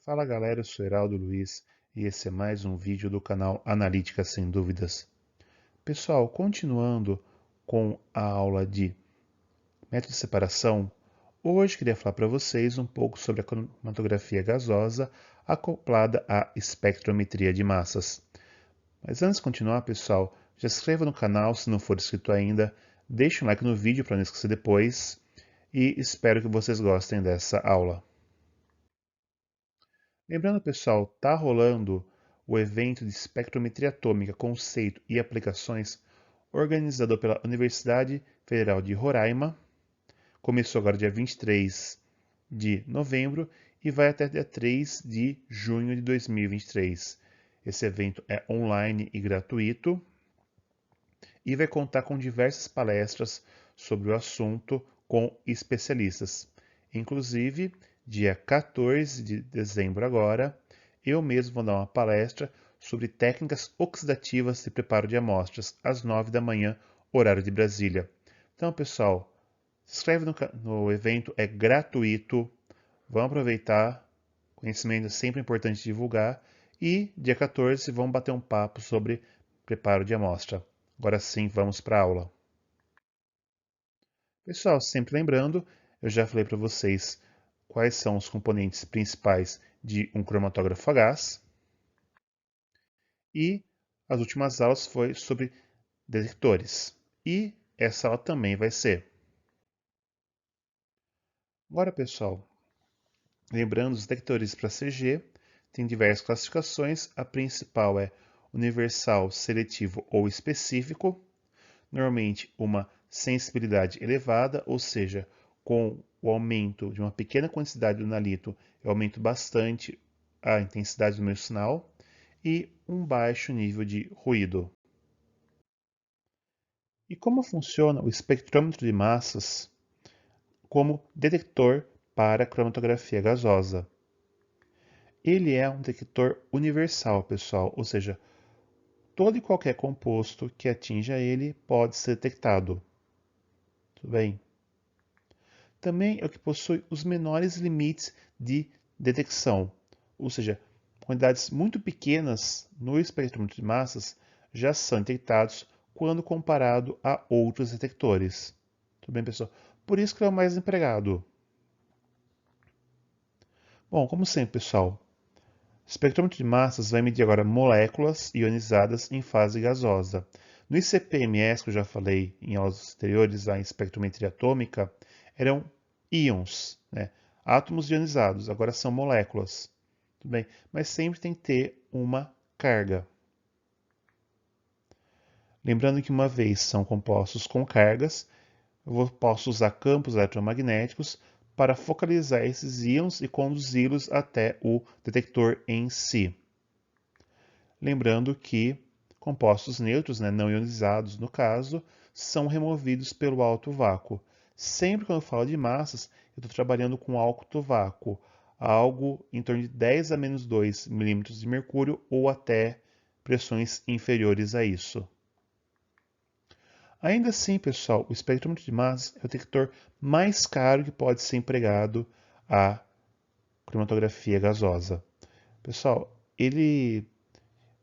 Fala galera, eu sou Heraldo Luiz e esse é mais um vídeo do canal Analítica Sem Dúvidas. Pessoal, continuando com a aula de método de separação, hoje queria falar para vocês um pouco sobre a cromatografia gasosa acoplada à espectrometria de massas. Mas antes de continuar, pessoal, já se inscreva no canal se não for inscrito ainda, deixe um like no vídeo para não esquecer depois e espero que vocês gostem dessa aula. Lembrando, pessoal, tá rolando o evento de espectrometria atômica, conceito e aplicações, organizado pela Universidade Federal de Roraima. Começou agora dia 23 de novembro e vai até dia 3 de junho de 2023. Esse evento é online e gratuito e vai contar com diversas palestras sobre o assunto com especialistas. Inclusive, dia 14 de dezembro agora, eu mesmo vou dar uma palestra sobre técnicas oxidativas de preparo de amostras, às 9 da manhã, horário de Brasília. Então, pessoal, se inscreve no evento, é gratuito. Vamos aproveitar, conhecimento é sempre importante divulgar. E dia 14 vamos bater um papo sobre preparo de amostra. Agora sim, vamos para a aula. Pessoal, sempre lembrando, eu já falei para vocês quais são os componentes principais de um cromatógrafo a gás. E as últimas aulas foi sobre detectores. E essa aula também vai ser. Agora, pessoal, lembrando, os detectores para CG tem diversas classificações. A principal é universal, seletivo ou específico. Normalmente uma sensibilidade elevada, ou seja, com o aumento de uma pequena quantidade do analito, eu aumento bastante a intensidade do meu sinal, e um baixo nível de ruído. E como funciona o espectrômetro de massas como detector para cromatografia gasosa? Ele é um detector universal, pessoal, ou seja, todo e qualquer composto que atinja ele pode ser detectado. Tudo bem? Também é o que possui os menores limites de detecção, ou seja, quantidades muito pequenas no espectrômetro de massas já são detectados quando comparado a outros detectores. Tudo bem, pessoal? Por isso que é o mais empregado. Bom, como sempre, pessoal, o espectrômetro de massas vai medir agora moléculas ionizadas em fase gasosa. No ICP-MS, que eu já falei em aulas anteriores, em espectrometria atômica, eram íons, né? Átomos ionizados, agora são moléculas. Tudo bem? Mas sempre tem que ter uma carga. Lembrando que uma vez são compostos com cargas, posso usar campos eletromagnéticos para focalizar esses íons e conduzi-los até o detector em si. Lembrando que compostos neutros, né, não ionizados no caso, são removidos pelo alto vácuo. Sempre quando eu falo de massas, eu estou trabalhando com alto vácuo, algo em torno de 10 a menos 2 milímetros de mercúrio ou até pressões inferiores a isso. Ainda assim, pessoal, o espectrômetro de massas é o detector mais caro que pode ser empregado à cromatografia gasosa. Pessoal,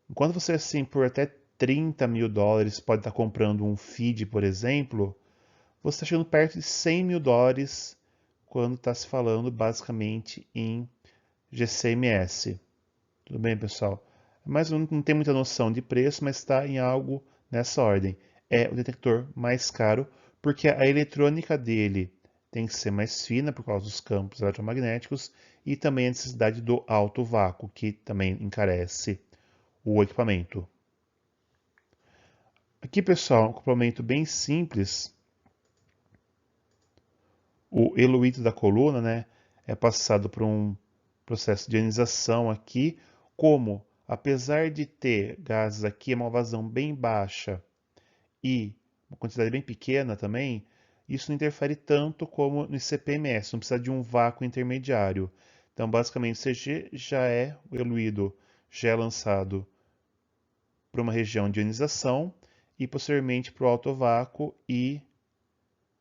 enquanto você, assim, por até 30 mil dólares pode estar comprando um feed, por exemplo, você está chegando perto de 100 mil dólares quando está se falando basicamente em GCMS. Tudo bem, pessoal? Mas não tem muita noção de preço, mas está em algo nessa ordem. É o detector mais caro, porque a eletrônica dele tem que ser mais fina por causa dos campos eletromagnéticos e também a necessidade do alto vácuo, que também encarece o equipamento. Aqui, pessoal, um complemento bem simples. O eluído da coluna, né, é passado por um processo de ionização aqui, como, apesar de ter gases aqui, uma vazão bem baixa e uma quantidade bem pequena também, isso não interfere tanto como no CPMS, não precisa de um vácuo intermediário. Então, basicamente, o CG já é o eluído, já é lançado para uma região de ionização e posteriormente para o alto vácuo e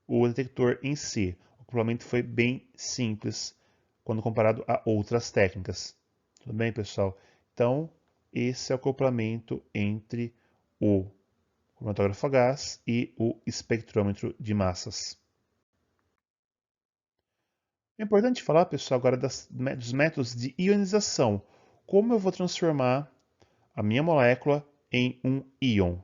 o detector em si. O acoplamento foi bem simples quando comparado a outras técnicas. Tudo bem, pessoal? Então, esse é o acoplamento entre o cromatógrafo a gás e o espectrômetro de massas. É importante falar, pessoal, agora dos métodos de ionização. Como eu vou transformar a minha molécula em um íon?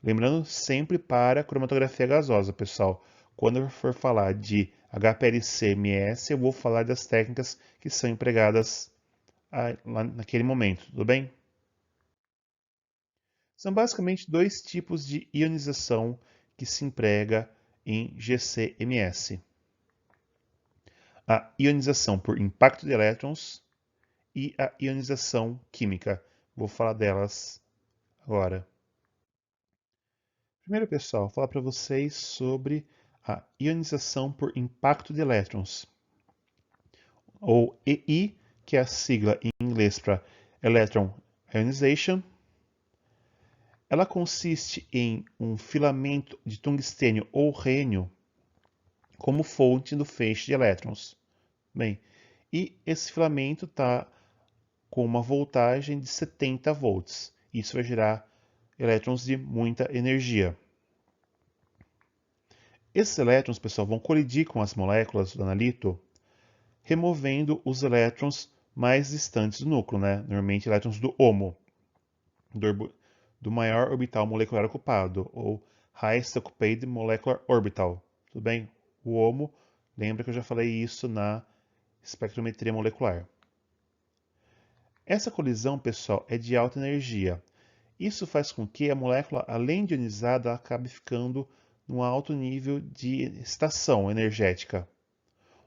Lembrando sempre para a cromatografia gasosa, pessoal. Quando eu for falar de HPLC-MS, eu vou falar das técnicas que são empregadas lá naquele momento, tudo bem? São basicamente dois tipos de ionização que se emprega em GC-MS. A ionização por impacto de elétrons e a ionização química. Vou falar delas agora. Primeiro, pessoal, vou falar para vocês sobre a ionização por impacto de elétrons, ou EI, que é a sigla em inglês para Electron Ionization. Ela consiste em um filamento de tungstênio ou rênio como fonte do feixe de elétrons. Bem, e esse filamento está com uma voltagem de 70 volts. Isso vai gerar elétrons de muita energia. Esses elétrons, pessoal, vão colidir com as moléculas do analito, removendo os elétrons mais distantes do núcleo, né? Normalmente elétrons do HOMO, do maior orbital molecular ocupado, ou Highest Occupied Molecular Orbital. Tudo bem? O HOMO, lembra que eu já falei isso na espectrometria molecular. Essa colisão, pessoal, é de alta energia. Isso faz com que a molécula, além de ionizada, acabe ficando num alto nível de excitação energética,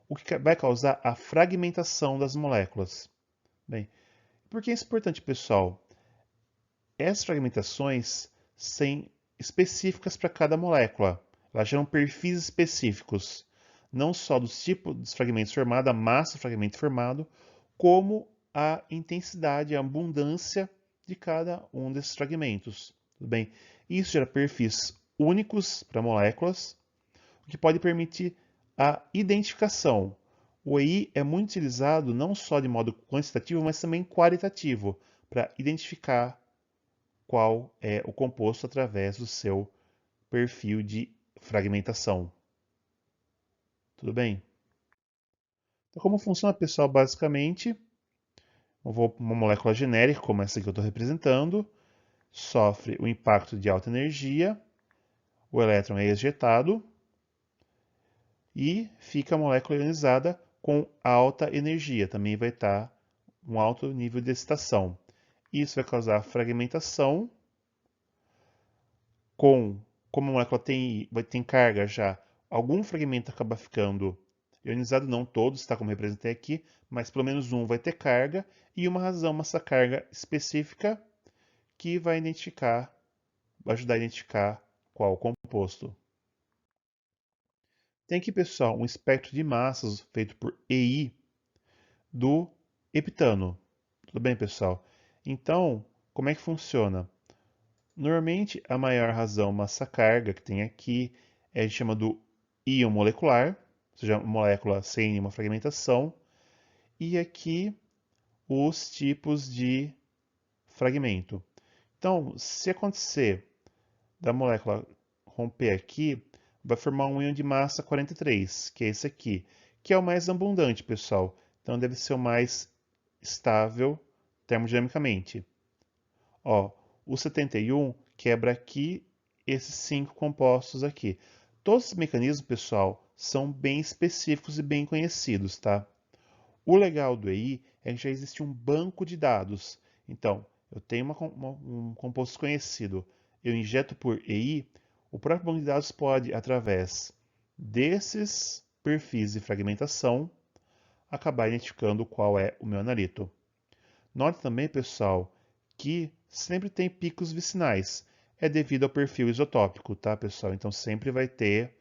o que vai causar a fragmentação das moléculas. Bem, por que isso é importante, pessoal? Essas fragmentações são específicas para cada molécula. Elas geram perfis específicos, não só dos tipos dos fragmentos formados, a massa do fragmento formado, como a intensidade, a abundância de cada um desses fragmentos. Tudo bem? Isso gera perfis únicos para moléculas, o que pode permitir a identificação. O EI é muito utilizado não só de modo quantitativo, mas também qualitativo, para identificar qual é o composto através do seu perfil de fragmentação. Tudo bem? Então, como funciona, pessoal? Basicamente, uma molécula genérica, como essa que eu estou representando, sofre o impacto de alta energia, o elétron é ejetado e fica a molécula ionizada com alta energia. Também vai estar um alto nível de excitação. Isso vai causar fragmentação. Como a molécula tem carga já, algum fragmento acaba ficando ionizado, não todos, tá, como eu representei aqui, mas pelo menos um vai ter carga, e uma razão, essa carga específica, que vai ajudar a identificar qual o composto. Tem aqui, pessoal, um espectro de massas feito por EI do heptano. Tudo bem, pessoal? Então, como é que funciona? Normalmente, a maior razão massa-carga que tem aqui a gente chama do íon molecular, ou seja, uma molécula sem nenhuma fragmentação, e aqui os tipos de fragmento. Então, se acontecer da molécula romper aqui, vai formar um íon de massa 43, que é esse aqui, que é o mais abundante, pessoal. Então, deve ser o mais estável termodinamicamente. Ó, o 71 quebra aqui esses 5 compostos aqui. Todos os mecanismos, pessoal, são bem específicos e bem conhecidos, tá? O legal do EI é que já existe um banco de dados. Então, eu tenho um composto conhecido, eu injeto por EI, o próprio banco de dados pode, através desses perfis de fragmentação, acabar identificando qual é o meu analito. Note também, pessoal, que sempre tem picos vicinais. É devido ao perfil isotópico, tá, pessoal? Então sempre vai ter,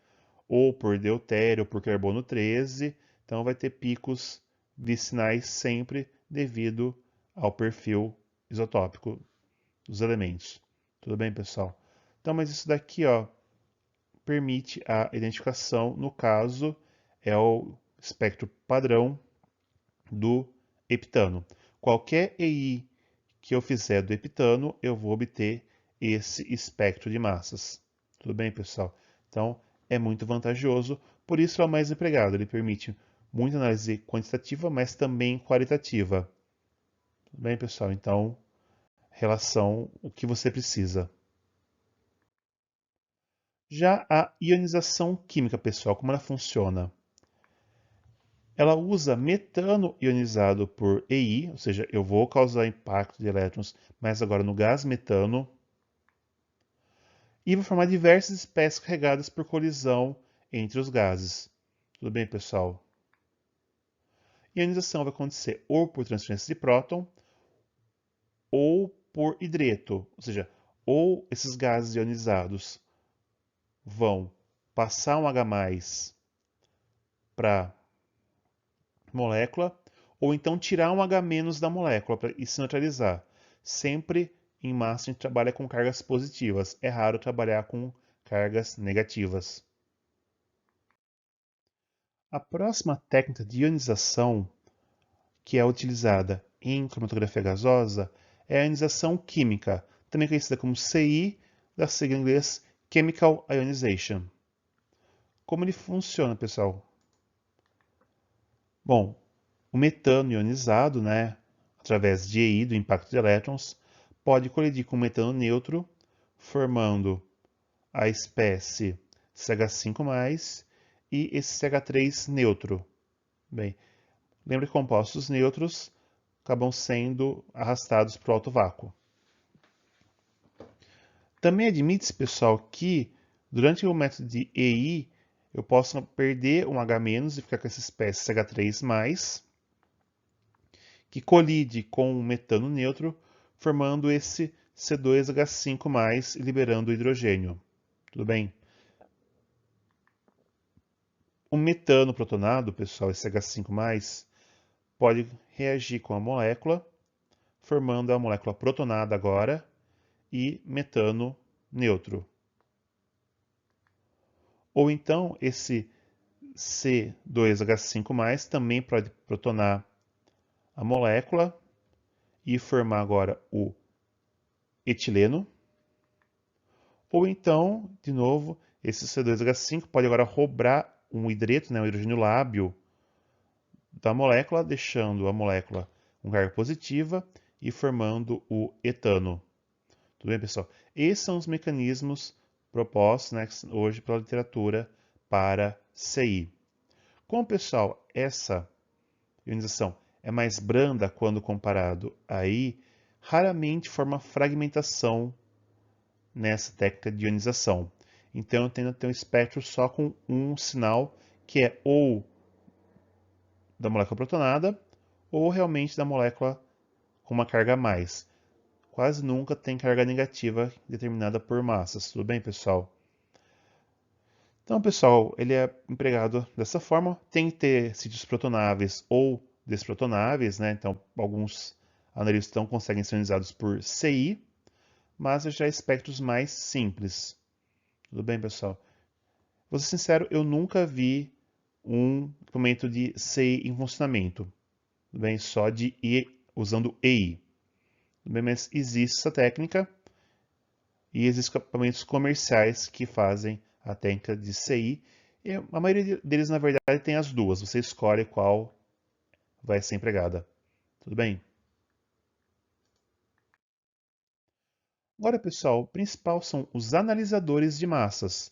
ou por deutério, ou por carbono 13, então vai ter picos vicinais sempre devido ao perfil isotópico dos elementos. Tudo bem, pessoal? Então, mas isso daqui, ó, permite a identificação, no caso, é o espectro padrão do heptano. Qualquer EI que eu fizer do heptano, eu vou obter esse espectro de massas. Tudo bem, pessoal? Então, é muito vantajoso, por isso é o mais empregado. Ele permite muita análise quantitativa, mas também qualitativa. Tudo bem, pessoal? Então, relação o que você precisa. Já a ionização química, pessoal, como ela funciona? Ela usa metano ionizado por EI, ou seja, eu vou causar impacto de elétrons, mas agora no gás metano, e vai formar diversas espécies carregadas por colisão entre os gases. Tudo bem, pessoal? Ionização vai acontecer ou por transferência de próton ou por hidreto, ou seja, ou esses gases ionizados vão passar um H+ para molécula, ou então tirar um H- da molécula e se neutralizar. Sempre em massa a gente trabalha com cargas positivas, é raro trabalhar com cargas negativas. A próxima técnica de ionização que é utilizada em cromatografia gasosa é a ionização química, também conhecida como CI, da sigla em inglês Chemical Ionization. Como ele funciona, pessoal? Bom, o metano ionizado, através de EI, do impacto de elétrons, pode colidir com o metano neutro, formando a espécie CH5+, e esse CH3 neutro. Bem, lembra que compostos neutros acabam sendo arrastados para o alto vácuo. Também admite-se, pessoal, que durante o método de EI, eu posso perder um H- e ficar com essa espécie CH3+, que colide com o metano neutro, formando esse C2H5+, e liberando o hidrogênio. Tudo bem? O metano protonado, pessoal, esse H5+, pode reagir com a molécula, formando a molécula protonada agora e metano neutro. Ou então, esse C2H5+, também pode protonar a molécula e formar agora o etileno. Ou então, de novo, esse C2H5 pode agora roubar um hidreto, um hidrogênio lábil, da molécula, deixando a molécula com carga positiva e formando o etano. Tudo bem, pessoal? Esses são os mecanismos propostos, hoje pela literatura para CI. Como, pessoal, essa ionização é mais branda quando comparado a I, raramente forma fragmentação nessa técnica de ionização. Então, eu tendo a ter um espectro só com um sinal, que é ou da molécula protonada, ou realmente da molécula com uma carga a mais. Quase nunca tem carga negativa determinada por massas. Tudo bem, pessoal? Então, pessoal, ele é empregado dessa forma. Tem que ter sítios protonáveis ou desprotonáveis, Então, alguns analistas não conseguem ser ionizados por CI, mas já espectros mais simples. Tudo bem, pessoal? Vou ser sincero, eu nunca vi um equipamento de CI em funcionamento. Tudo bem? Só de I usando EI. Tudo bem? Mas existe essa técnica e existem equipamentos comerciais que fazem a técnica de CI. E a maioria deles, na verdade, tem as duas. Você escolhe qual vai ser empregada. Tudo bem? Agora, pessoal, o principal são os analisadores de massas.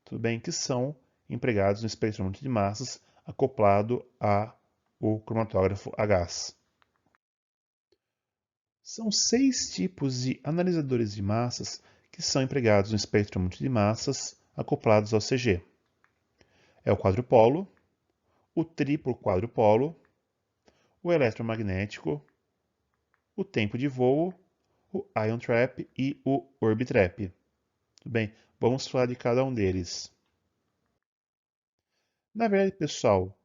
Tudo bem? Que são empregados no espectrômetro de massas acoplado ao cromatógrafo a gás. São 6 tipos de analisadores de massas que são empregados no espectrômetro de massas acoplados ao CG. É o quadrupolo, o triplo quadrupolo, o eletromagnético, o tempo de voo, o ion trap e o orbitrap. Tudo bem? Vamos falar de cada um deles. Na verdade, pessoal,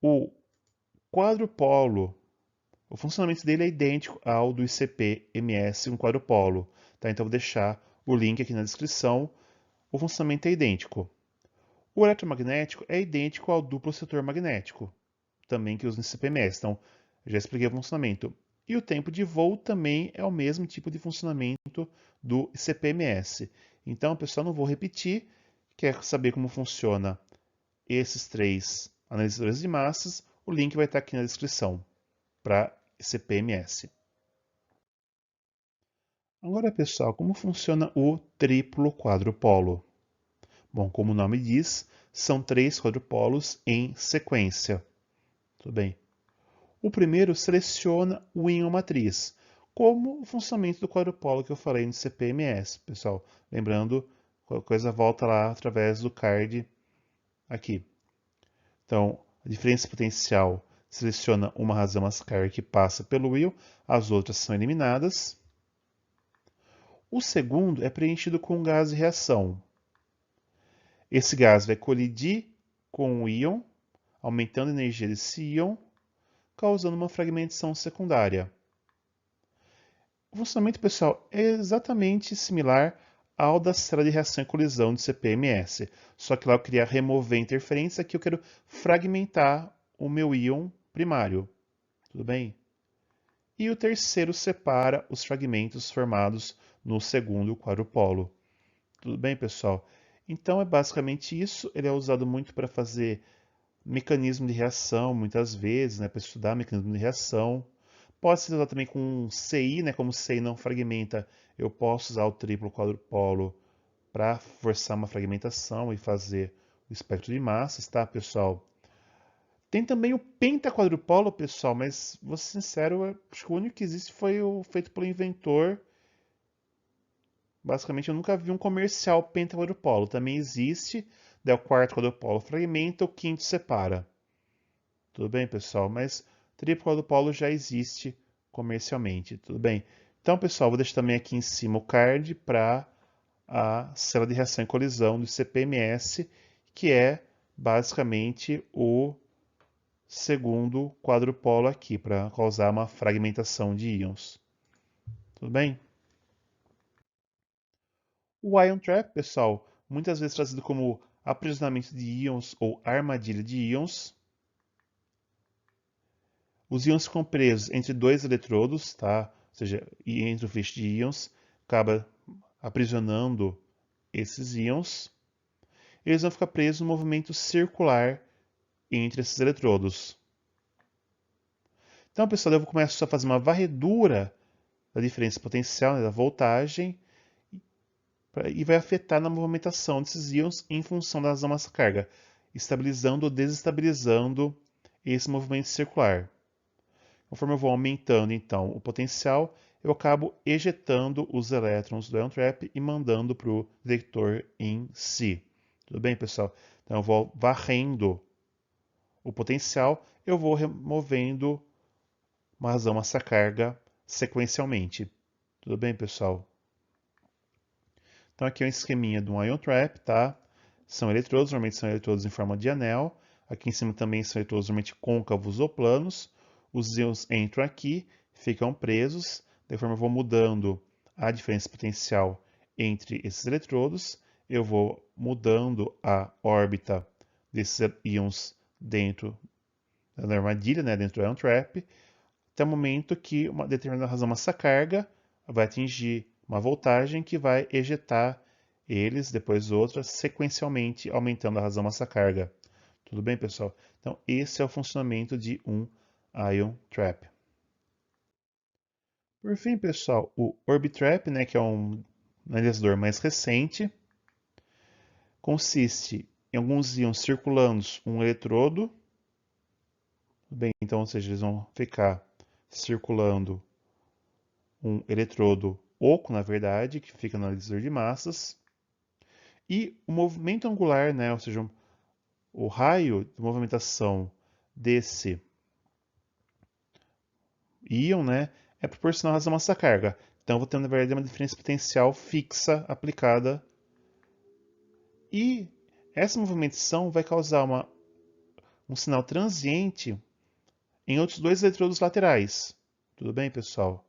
o quadrupolo, o funcionamento dele é idêntico ao do ICP-MS, um quadrupolo. Tá? Então, vou deixar o link aqui na descrição. O funcionamento é idêntico. O eletromagnético é idêntico ao duplo setor magnético. também que usa no CPMS. Então, já expliquei o funcionamento. E o tempo de voo também é o mesmo tipo de funcionamento do CPMS. Então, pessoal, não vou repetir. Quer saber como funciona esses três analisadores de massas? O link vai estar aqui na descrição para CPMS. Agora, pessoal, como funciona o triplo quadrupolo? Bom, como o nome diz, são três quadrupolos em sequência. Tudo bem? O primeiro seleciona o íon matriz, como o funcionamento do quadrupolo que eu falei no CPMS, pessoal. Lembrando, qualquer coisa volta lá através do card aqui. Então, a diferença potencial seleciona uma razão mascar que passa pelo íon, as outras são eliminadas. O segundo é preenchido com gás de reação. Esse gás vai colidir com o íon, aumentando a energia desse íon, causando uma fragmentação secundária. O funcionamento, pessoal, é exatamente similar ao da célula de reação e colisão do CPMS, só que lá eu queria remover interferência, aqui eu quero fragmentar o meu íon primário. Tudo bem? E o terceiro separa os fragmentos formados no segundo quadrupolo. Tudo bem, pessoal? Então é basicamente isso. Ele é usado muito para fazer mecanismo de reação, muitas vezes, né, para estudar mecanismo de reação. Pode ser usado também com CI, né, como CI não fragmenta, eu posso usar o triplo quadrupolo para forçar uma fragmentação e fazer o espectro de massas, tá, pessoal? Tem também o pentaquadrupolo, pessoal, mas vou ser sincero, acho que o único que existe foi o feito pelo inventor. Basicamente, eu nunca vi um comercial pentaquadrupolo. Também existe, daí o quarto quadrupolo fragmenta, o quinto separa. Tudo bem, pessoal? Mas triplo quadrupolo já existe comercialmente, tudo bem? Então, pessoal, vou deixar também aqui em cima o card para a célula de reação e colisão do CPMS, que é basicamente o segundo quadrupolo aqui, para causar uma fragmentação de íons. Tudo bem? O Ion Trap, pessoal, muitas vezes trazido como aprisionamento de íons ou armadilha de íons. Os íons ficam presos entre dois eletrodos, tá? Ou seja, entre o feixe de íons, acaba aprisionando esses íons. Eles vão ficar presos no movimento circular entre esses eletrodos. Então, pessoal, eu vou começar a fazer uma varredura da diferença potencial, né, da voltagem, e vai afetar na movimentação desses íons em função da razão massa-carga, estabilizando ou desestabilizando esse movimento circular. Conforme eu vou aumentando, então, o potencial, eu acabo ejetando os elétrons do ion trap e mandando para o detector em si. Tudo bem, pessoal? Então, eu vou varrendo o potencial, eu vou removendo uma razão massa-carga sequencialmente. Tudo bem, pessoal? Então, aqui é um esqueminha de um ion trap, tá? São eletrodos, normalmente são eletrodos em forma de anel. Aqui em cima também são eletrodos normalmente côncavos ou planos. Os íons entram aqui, ficam presos. De forma eu vou mudando a diferença potencial entre esses eletrodos. Eu vou mudando a órbita desses íons dentro da armadilha, né, dentro do ion trap, até o momento que uma determinada razão massa-carga vai atingir uma voltagem que vai ejetar eles, depois outras, sequencialmente aumentando a razão massa-carga. Tudo bem, pessoal? Então, esse é o funcionamento de um ion trap. Por fim, pessoal, o Orbitrap, né, que é um analisador mais recente, consiste em alguns íons circulando um eletrodo. Bem, então, ou seja, eles vão ficar circulando um eletrodo oco, na verdade, que fica no analisador de massas. E o movimento angular, né, ou seja, o raio de movimentação desse íon, né, é proporcional à razão massa-carga. Então, eu vou ter, na verdade, uma diferença potencial fixa aplicada. E essa movimentação vai causar um sinal transiente em outros dois eletrodos laterais. Tudo bem, pessoal?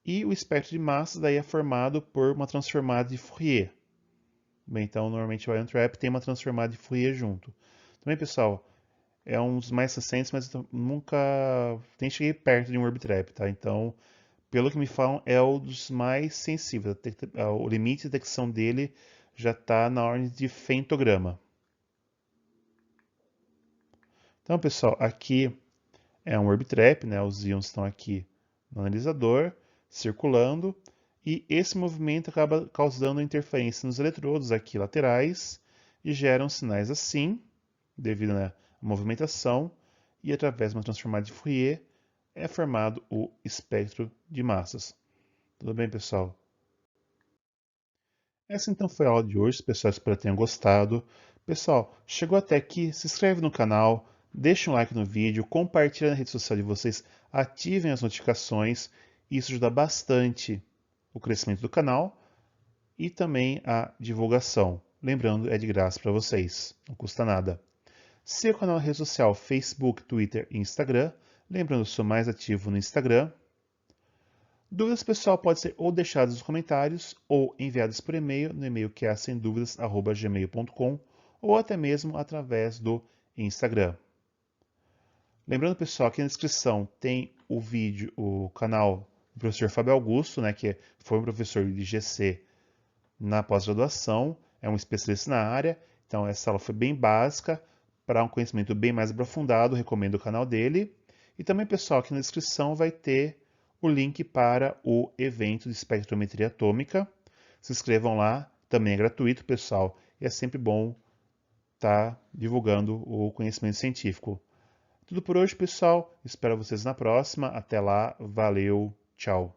E o espectro de massas daí é formado por uma transformada de Fourier. Bem, então, normalmente o ion trap tem uma transformada de Fourier junto. Também, pessoal, é um dos mais recentes, mas eu nunca nem cheguei perto de um Orb Trap, tá? Então, pelo que me falam, é um dos mais sensíveis. O limite de detecção dele já está na ordem de femtograma. Então, pessoal, aqui é um Orb Trap, né? Os íons estão aqui no analisador, circulando, e esse movimento acaba causando interferência nos eletrodos aqui laterais e geram sinais assim, devido, né, à movimentação, e através de uma transformada de Fourier é formado o espectro de massas. Tudo bem, pessoal? Essa então foi a aula de hoje, pessoal, espero que tenham gostado. Pessoal, chegou até aqui, se inscreve no canal, deixa um like no vídeo, compartilha na rede social de vocês, ativem as notificações, isso ajuda bastante o crescimento do canal e também a divulgação. Lembrando, é de graça para vocês, não custa nada. Siga o canal na rede social Facebook, Twitter e Instagram. Lembrando, eu sou mais ativo no Instagram. Dúvidas, pessoal, podem ser ou deixadas nos comentários ou enviadas por e-mail, no e-mail que é semduvidas@gmail.com ou até mesmo através do Instagram. Lembrando, pessoal, que na descrição tem o vídeo, o canal do professor Fábio Augusto, né, que foi um professor de GC na pós-graduação, é um especialista na área, então essa aula foi bem básica. Para um conhecimento bem mais aprofundado, recomendo o canal dele. E também, pessoal, aqui na descrição vai ter o link para o evento de espectrometria atômica. Se inscrevam lá, também é gratuito, pessoal, e é sempre bom estar divulgando o conhecimento científico. Tudo por hoje, pessoal. Espero vocês na próxima. Até lá, valeu, tchau.